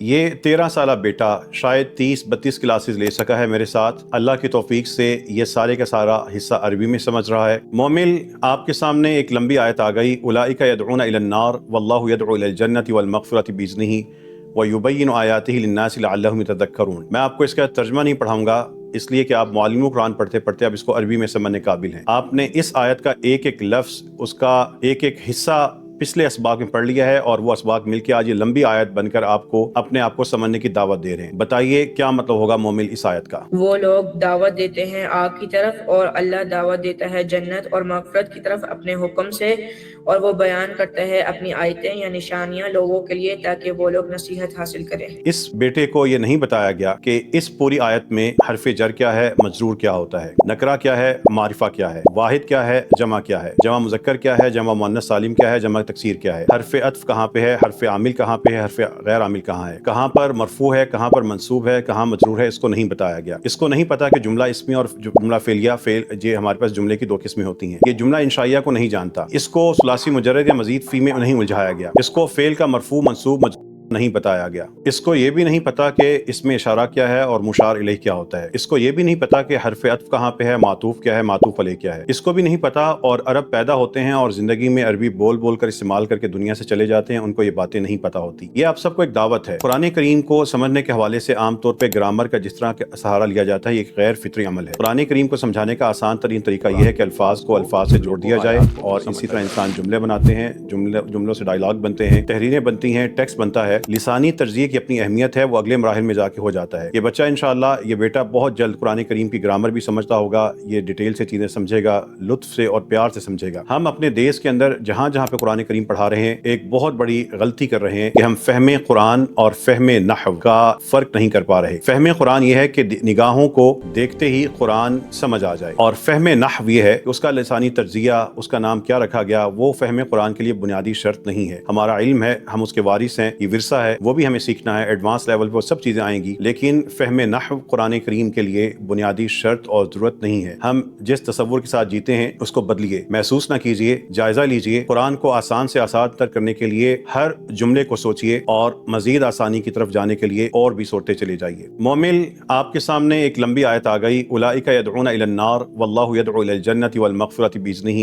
یہ 13 سالہ بیٹا شاید 30-32 کلاسز لے سکا ہے میرے ساتھ۔ اللہ کی توفیق سے یہ سارے کا سارا حصہ عربی میں سمجھ رہا ہے۔ مومل، آپ کے سامنے ایک لمبی آیت آ گئی، اولئک یدعون الی النار واللہ یدعو الی الجنۃ والمغفرۃ باذنہ ویبین آیاتہ للناس لعلہم یتذکرون۔ میں آپ کو اس کا ترجمہ نہیں پڑھاؤں گا، اس لیے کہ آپ معلم قرآن پڑھتے پڑھتے اب اس کو عربی میں سمجھنے قابل ہیں۔ آپ نے اس آیت کا ایک ایک لفظ، اس کا ایک ایک حصہ پچھلے اسباق میں پڑھ لیا ہے، اور وہ اسباق مل کے آج یہ لمبی آیت بن کر آپ کو اپنے آپ کو سمجھنے کی دعوت دے رہے ہیں۔ بتائیے کیا مطلب ہوگا مومل اس آیت کا؟ وہ لوگ دعوت دیتے ہیں آگ کی طرف اور اللہ دعوت دیتا ہے جنت اور مغفرت کی طرف اپنے حکم سے، اور وہ بیان کرتا ہے اپنی آیتیں یا نشانیاں لوگوں کے لیے تاکہ وہ لوگ نصیحت حاصل کریں۔ اس بیٹے کو یہ نہیں بتایا گیا کہ اس پوری آیت میں حرف جر کیا ہے، مجرور کیا ہوتا ہے، نکرہ کیا ہے، معرفہ کیا ہے، واحد کیا ہے، جمع کیا ہے، جمع مذکر کیا ہے، جمع مؤنث سالم کیا ہے، جمع تکسیر کیا ہے، حرف عطف کہاں پہ ہے، حرف عامل کہاں پہ ہے، حرف غیر عامل کہاں ہے، کہاں پر مرفوع ہے، کہاں پر منصوب ہے، کہاں مجرور ہے، اس کو نہیں بتایا گیا۔ اس کو نہیں پتا کہ جملہ اسمی اور جملہ فعلیہ، یہ ہمارے پاس جملے کی دو قسمیں ہوتی ہیں۔ یہ جملہ انشائیہ کو نہیں جانتا، اس کو ثلاثی مجرد یا مزید فی میں نہیں الجھایا گیا، اس کو فعل کا مرفوع منصوب نہیں بتایا گیا، اس کو یہ بھی نہیں پتا کہ اس میں اشارہ کیا ہے اور مشار الیہ کیا ہوتا ہے، اس کو یہ بھی نہیں پتا کہ حرف عطف کہاں پہ ہے، معطوف کیا ہے، معطوف علیہ کیا ہے، اس کو بھی نہیں پتا۔ اور عرب پیدا ہوتے ہیں اور زندگی میں عربی بول بول کر استعمال کر کے دنیا سے چلے جاتے ہیں، ان کو یہ باتیں نہیں پتا ہوتی۔ یہ آپ سب کو ایک دعوت ہے۔ قرآن کریم کو سمجھنے کے حوالے سے عام طور پہ گرامر کا جس طرح سہارا لیا جاتا ہے، یہ ایک غیر فطری عمل ہے۔ قرآن کریم کو سمجھانے کا آسان ترین طریقہ یہ ہے کہ الفاظ کو الفاظ سے جوڑ دیا جائے، اور اسی طرح انسان جملے بناتے ہیں، جملوں سے ڈائلاگ بنتے ہیں، تحریریں بنتی ہیں، ٹیکسٹ بنتا ہے۔ لسانی ترجیح کی اپنی اہمیت ہے، وہ اگلے مراحل میں جا کے ہو جاتا ہے۔ یہ بچہ انشاءاللہ، یہ بیٹا بہت جلد قرآن کریم کی گرامر بھی سمجھتا ہوگا، یہ ڈیٹیل سے چیزیں سمجھے گا، لطف سے اور پیار سے سمجھے گا۔ ہم اپنے دیش کے اندر جہاں جہاں پہ قرآن کریم پڑھا رہے ہیں، ایک بہت بڑی غلطی کر رہے ہیں کہ ہم فہم قرآن اور فہم نحو کا فرق نہیں کر پا رہے۔ فہم قرآن یہ ہے کہ نگاہوں کو دیکھتے ہی قرآن سمجھ آ جائے، اور فہم نحو یہ ہے کہ اس کا لسانی تجزیہ، اس کا نام کیا رکھا گیا، وہ فہم قرآن کے لیے بنیادی شرط نہیں ہے۔ ہمارا علم ہے، ہم اس کے وارث ہیں، یہ ورثہ ہے، وہ بھی ہمیں سیکھنا ہے، ایڈوانس لیول پہ وہ سب چیزیں آئیں گی، لیکن فہم نحو قرآن کریم کے لیے بنیادی شرط اور ضرورت نہیں ہے۔ ہم جس تصور کے ساتھ جیتے ہیں اس کو بدلیے، محسوس نہ کیجئے، جائزہ لیجئے۔ قرآن کو آسان سے آسان تر کرنے کے لیے ہر جملے کو سوچئے، اور مزید آسانی کی طرف جانے کے لیے اور بھی سوچتے چلے جائیے۔ مومل، آپ کے سامنے ایک لمبی آیت آ گئی، اولئک یدعون الی النار واللہ یدعو الی الجنۃ والمغفرۃ باذنہ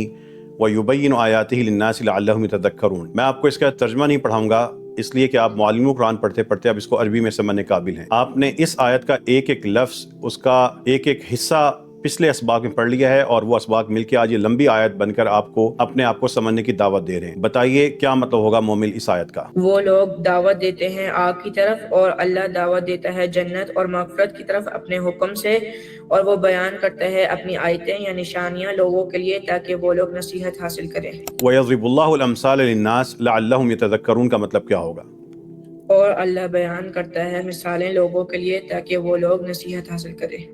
ویبین آیاتہ للناس لعلہم یتذکرون۔ میں آپ کو اس کا ترجمہ نہیں پڑھاؤں گا، اس لیے کہ آپ معلم قرآن پڑھتے پڑھتے اب اس کو عربی میں سمجھنے قابل ہیں۔ آپ نے اس آیت کا ایک ایک لفظ، اس کا ایک ایک حصہ پچھلے اسباق میں پڑھ لیا ہے، اور وہ اسباق مل کے آج یہ لمبی آیت بن کر آپ کو اپنے آپ کو سمجھنے کی دعوت دے رہے ہیں۔ بتائیے کیا مطلب ہوگا مومل اس آیت کا؟ وہ لوگ دعوت دیتے ہیں آگ کی طرف اور اللہ دعوت دیتا ہے جنت اور مغفرت کی طرف اپنے حکم سے، اور وہ بیان کرتا ہے اپنی آیتیں یا نشانیاں لوگوں کے لیے تاکہ وہ لوگ نصیحت حاصل کریں۔ وَيَضْرِبُ اللَّهُ الْأَمْثَالَ لِلنَّاسِ لَعَلَّهُمْ يَتَذَكَّرُونَ کا مطلب کیا ہوگا؟ اور اللہ بیان کرتا ہے مثالیں لوگوں کے لیے تاکہ وہ لوگ نصیحت حاصل کریں۔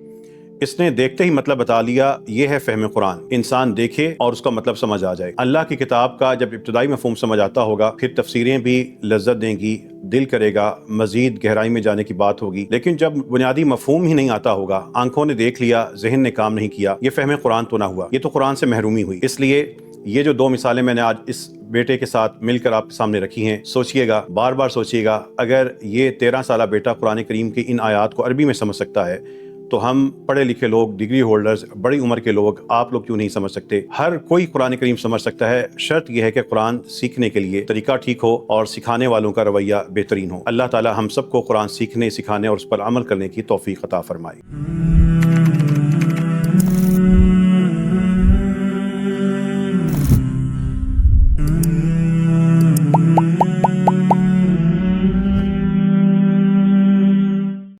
اس نے دیکھتے ہی مطلب بتا لیا، یہ ہے فہم قرآن۔ انسان دیکھے اور اس کا مطلب سمجھ آ جائے۔ اللہ کی کتاب کا جب ابتدائی مفہوم سمجھ آتا ہوگا، پھر تفسیریں بھی لذت دیں گی، دل کرے گا، مزید گہرائی میں جانے کی بات ہوگی۔ لیکن جب بنیادی مفہوم ہی نہیں آتا ہوگا، آنکھوں نے دیکھ لیا، ذہن نے کام نہیں کیا، یہ فہم قرآن تو نہ ہوا، یہ تو قرآن سے محرومی ہوئی۔ اس لیے یہ جو دو مثالیں میں نے آج اس بیٹے کے ساتھ مل کر آپ کے سامنے رکھی ہیں، سوچئے گا، بار بار سوچئے گا، اگر یہ 13 سالہ بیٹا قرآن کریم کی ان آیات کو عربی میں سمجھ سکتا ہے، تو ہم پڑھے لکھے لوگ، ڈگری ہولڈرز، بڑی عمر کے لوگ، آپ لوگ کیوں نہیں سمجھ سکتے؟ ہر کوئی قرآن کریم سمجھ سکتا ہے، شرط یہ ہے کہ قرآن سیکھنے کے لیے طریقہ ٹھیک ہو اور سکھانے والوں کا رویہ بہترین ہو۔ اللہ تعالی ہم سب کو قرآن سیکھنے، سکھانے اور اس پر عمل کرنے کی توفیق عطا فرمائے۔